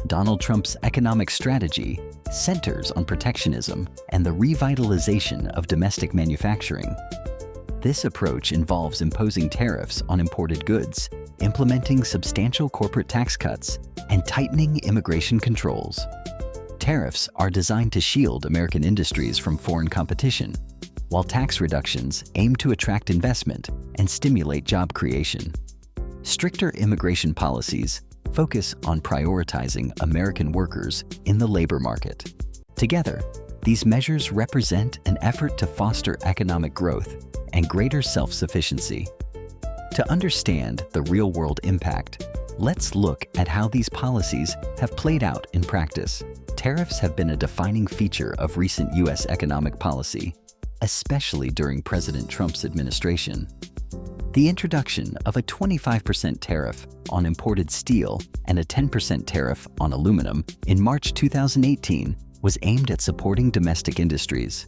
Donald Trump's economic strategy centers on protectionism and the revitalization of domestic manufacturing. This approach involves imposing tariffs on imported goods, implementing substantial corporate tax cuts, and tightening immigration controls. Tariffs are designed to shield American industries from foreign competition, while tax reductions aim to attract investment and stimulate job creation. Stricter immigration policies focus on prioritizing American workers in the labor market. Together, these measures represent an effort to foster economic growth and greater self-sufficiency. To understand the real-world impact, let's look at how these policies have played out in practice. Tariffs have been a defining feature of recent U.S. economic policy, especially during President Trump's administration. The introduction of a 25% tariff on imported steel and a 10% tariff on aluminum in March 2018 was aimed at supporting domestic industries.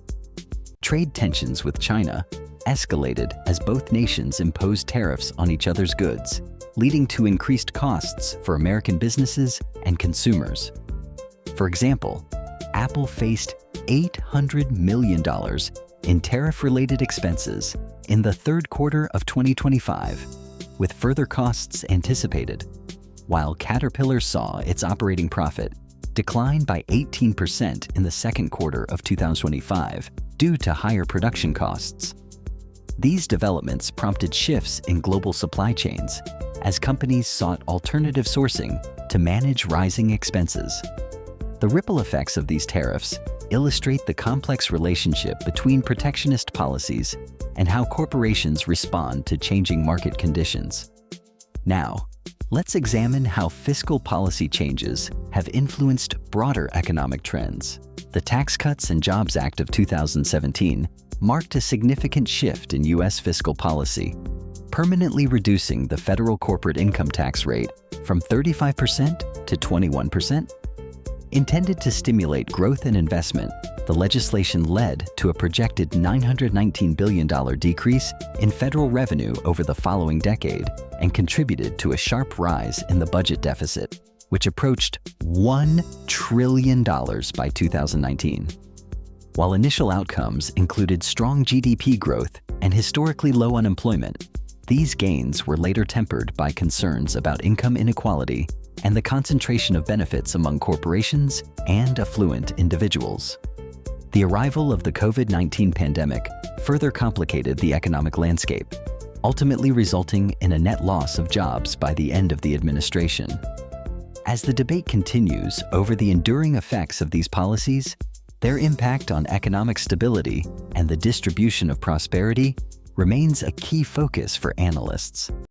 Trade tensions with China escalated as both nations imposed tariffs on each other's goods, leading to increased costs for American businesses and consumers. For example, Apple faced $800 million in tariff-related expenses in the third quarter of 2025, with further costs anticipated, while Caterpillar saw its operating profit decline by 18% in the second quarter of 2025 due to higher production costs. These developments prompted shifts in global supply chains as companies sought alternative sourcing to manage rising expenses. The ripple effects of these tariffs illustrate the complex relationship between protectionist policies and how corporations respond to changing market conditions. Now, let's examine how fiscal policy changes have influenced broader economic trends. The Tax Cuts and Jobs Act of 2017 marked a significant shift in U.S. fiscal policy, permanently reducing the federal corporate income tax rate from 35% to 21%. Intended to stimulate growth and investment, the legislation led to a projected $919 billion decrease in federal revenue over the following decade and contributed to a sharp rise in the budget deficit, which approached $1 trillion by 2019. While initial outcomes included strong GDP growth and historically low unemployment, these gains were later tempered by concerns about income inequality and the concentration of benefits among corporations and affluent individuals. The arrival of the COVID-19 pandemic further complicated the economic landscape, ultimately resulting in a net loss of jobs by the end of the administration. As the debate continues over the enduring effects of these policies, their impact on economic stability and the distribution of prosperity remains a key focus for analysts.